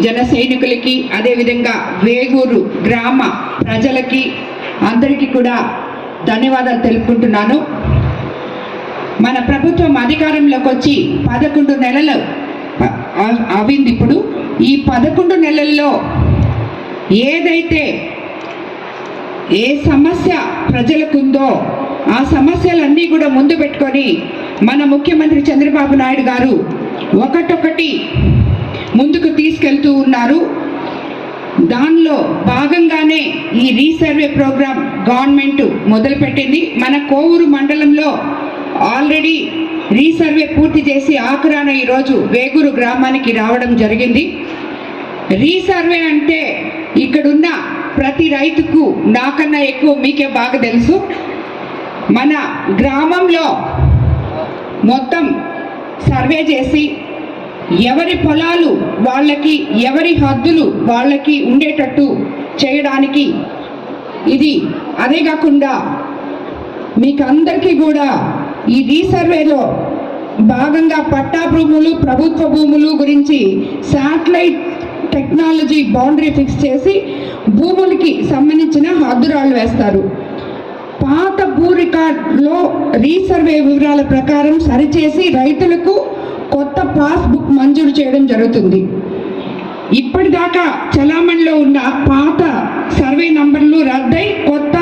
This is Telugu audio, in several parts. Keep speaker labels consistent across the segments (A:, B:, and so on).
A: జన సైనికులకి, అదేవిధంగా వేగూరు గ్రామ ప్రజలకి అందరికీ కూడా ధన్యవాదాలు తెలుపుకుంటున్నాను. మన ప్రభుత్వం అధికారంలోకి వచ్చి 11 నెలలు అవింది. ఇప్పుడు ఈ 11 నెలల్లో ఏదైతే ఏ సమస్య ప్రజలకుందో ఆ సమస్యలన్నీ కూడా ముందు పెట్టుకొని మన ముఖ్యమంత్రి చంద్రబాబు నాయుడు గారు ఒకటొకటి ముందుకు తీసుకెళ్తూ ఉన్నారు. దానిలో భాగంగానే ఈ రీసర్వే ప్రోగ్రాం గవర్నమెంట్ మొదలుపెట్టింది. మన కోవూరు మండలంలో ఆల్రెడీ రీసర్వే పూర్తి చేసి ఆఖరాన ఈరోజు వేగూరు గ్రామానికి రావడం జరిగింది. రీసర్వే అంటే ఇక్కడున్న ప్రతి రైతుకు నాకన్నా ఎక్కువ మీకే బాగా తెలుసు. మన గ్రామంలో మొత్తం సర్వే చేసి ఎవరి పొలాలు వాళ్ళకి, ఎవరి హద్దులు వాళ్ళకి ఉండేటట్టు చేయడానికి ఇది. అదే కాకుండా మీకు అందరికీ కూడా ఈ రీసర్వేలో భాగంగా పట్టా భూములు, ప్రభుత్వ భూములు గురించి శాటిలైట్ టెక్నాలజీ బౌండరీ ఫిక్స్ చేసి భూములకి సంబంధించిన హద్దురాళ్ళు వేస్తారు. పాత భూ రికార్డులో రీసర్వే వివరాల ప్రకారం సరిచేసి రైతులకు కొత్త పాస్బుక్ మంజూరు చేయడం జరుగుతుంది. ఇప్పటిదాకా చలామణిలో ఉన్న పాత సర్వే నంబర్లు రద్దై కొత్త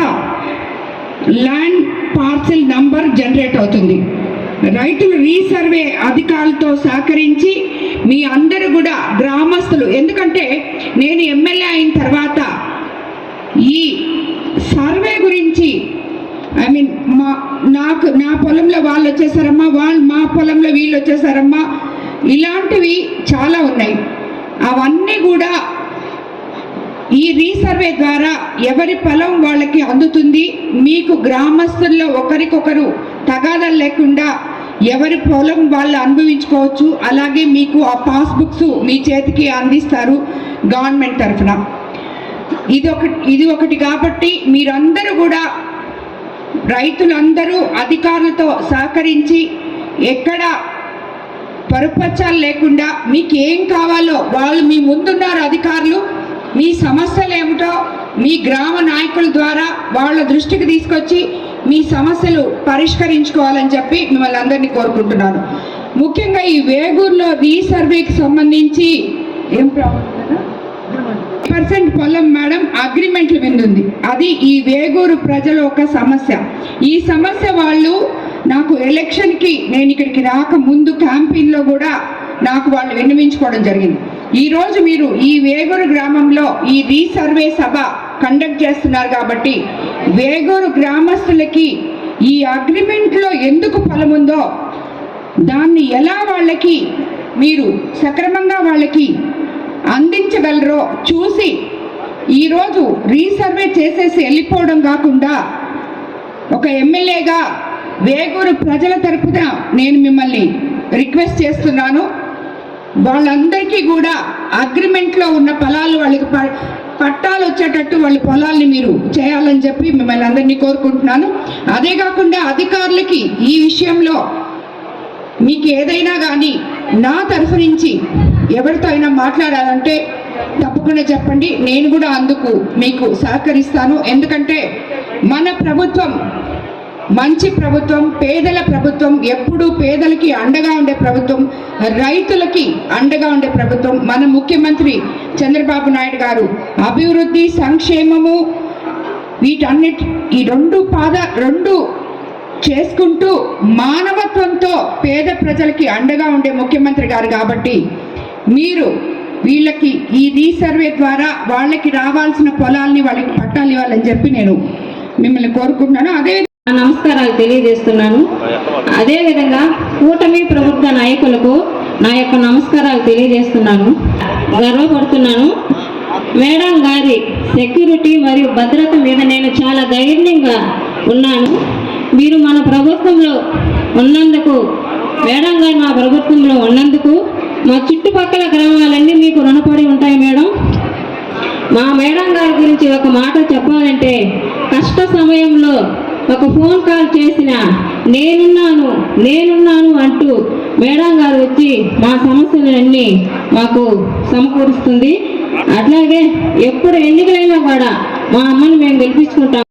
A: ల్యాండ్ పార్సెల్ నంబర్ జనరేట్ అవుతుంది. రైతులు రీసర్వే అధికారులతో సహకరించి మీ అందరూ కూడా గ్రామస్తులు, ఎందుకంటే నేను ఎమ్మెల్యే అయిన తర్వాత ఈ సర్వే గురించి నా పొలంలో వాళ్ళు వచ్చేసారమ్మా, మా పొలంలో వీళ్ళు వచ్చేసారమ్మా, ఇలాంటివి చాలా ఉన్నాయి. అవన్నీ కూడా ఈ రీసర్వే ద్వారా ఎవరి పొలం వాళ్ళకి అందుతుంది. మీకు గ్రామస్తుల్లో ఒకరికొకరు తగాదాలు లేకుండా ఎవరి పొలం వాళ్ళు అనుభవించుకోవచ్చు. అలాగే మీకు ఆ పాస్బుక్స్ మీ చేతికి అందిస్తారు గవర్నమెంట్ తరఫున. ఇది ఒకటి కాబట్టి మీరందరూ కూడా, రైతులందరూ అధికారులతో సహకరించి ఎక్కడ పరుపచ్చాలు లేకుండా మీకు ఏం కావాలో వాళ్ళు మీ ముందున్నారు అధికారులు. మీ సమస్యలు ఏమిటో మీ గ్రామ నాయకుల ద్వారా వాళ్ళ దృష్టికి తీసుకొచ్చి మీ సమస్యలు పరిష్కరించుకోవాలని చెప్పి మిమ్మల్ని అందరినీ కోరుకుంటున్నాను. ముఖ్యంగా ఈ వేగూరులో రీసర్వేకి సంబంధించి ఏం ప్రాబ్లం 10% పొలం మేడం అగ్రిమెంట్ల మీద ఉంది. అది ఈ వేగూరు ప్రజల ఒక సమస్య. ఈ సమస్య వాళ్ళు నాకు ఎలక్షన్కి నేను ఇక్కడికి రాక ముందు క్యాంపెయిన్లో కూడా నాకు వాళ్ళు విన్నవించుకోవడం జరిగింది. ఈరోజు మీరు ఈ వేగూరు గ్రామంలో ఈ రీసర్వే సభ కండక్ట్ చేస్తున్నారు కాబట్టి వేగూరు గ్రామస్తులకి ఈ అగ్రిమెంట్లో ఎందుకు ఫలం ఉందో దాన్ని ఎలా వాళ్ళకి మీరు సక్రమంగా వాళ్ళకి అందించగలరో చూసి ఈరోజు రీసర్వే చేసేసి వెళ్ళిపోవడం కాకుండా ఒక ఎమ్మెల్యేగా వేగూరు ప్రజల తరపున నేను మిమ్మల్ని రిక్వెస్ట్ చేస్తున్నాను. వాళ్ళందరికీ కూడా అగ్రిమెంట్లో ఉన్న పొలాలు వాళ్ళకి పట్టాలు వచ్చేటట్టు వాళ్ళ పొలాల్ని మీరు చేయాలని చెప్పి మిమ్మల్ని అందరినీ కోరుకుంటున్నాను. అదే కాకుండా అధికారులకి ఈ విషయంలో మీకు ఏదైనా కానీ నా తరఫు నుంచి ఎవరితో అయినా మాట్లాడాలంటే తప్పకుండా చెప్పండి. నేను కూడా అందుకు మీకు సహకరిస్తాను. ఎందుకంటే మన ప్రభుత్వం మంచి ప్రభుత్వం, పేదల ప్రభుత్వం, ఎప్పుడూ పేదలకి అండగా ఉండే ప్రభుత్వం, రైతులకి అండగా ఉండే ప్రభుత్వం. మన ముఖ్యమంత్రి చంద్రబాబు నాయుడు గారు అభివృద్ధి, సంక్షేమము వీటన్నిటి ఈ రెండు చేసుకుంటూ మానవత్వంతో పేద ప్రజలకి అండగా ఉండే ముఖ్యమంత్రి గారు కాబట్టి మీరు వీళ్ళకి ఈ రీసర్వే ద్వారా వాళ్ళకి రావాల్సిన పొలాల్ని వాళ్ళకి పట్టాలు ఇవ్వాలని చెప్పి నేను మిమ్మల్ని కోరుకుంటున్నాను. అదే
B: నమస్కారాలు తెలియజేస్తున్నాను. అదేవిధంగా కూటమి ప్రభుత్వ నాయకులకు నా యొక్క నమస్కారాలు తెలియజేస్తున్నాను. గర్వపడుతున్నాను. మేడం గారి సెక్యూరిటీ మరియు భద్రత మీద నేను చాలా ధైర్యంగా ఉన్నాను. మీరు మన ప్రభుత్వంలో ఉన్నందుకు, మేడం గారు మా ప్రభుత్వంలో ఉన్నందుకు మా చుట్టుపక్కల గ్రామాలన్నీ మీకు రుణపడి ఉంటాయి మేడం. మా మేడం గారి గురించి ఒక మాట చెప్పాలంటే, కష్ట సమయంలో ఒక ఫోన్ కాల్ చేసినా నేనున్నాను అంటూ మేడం గారు వచ్చి మా సమస్యలన్నీ మాకు సమకూరుస్తుంది. అట్లాగే ఎప్పుడు ఎన్నికలైనా కూడా మా అమ్మని మేము గెలిపించుకుంటాం.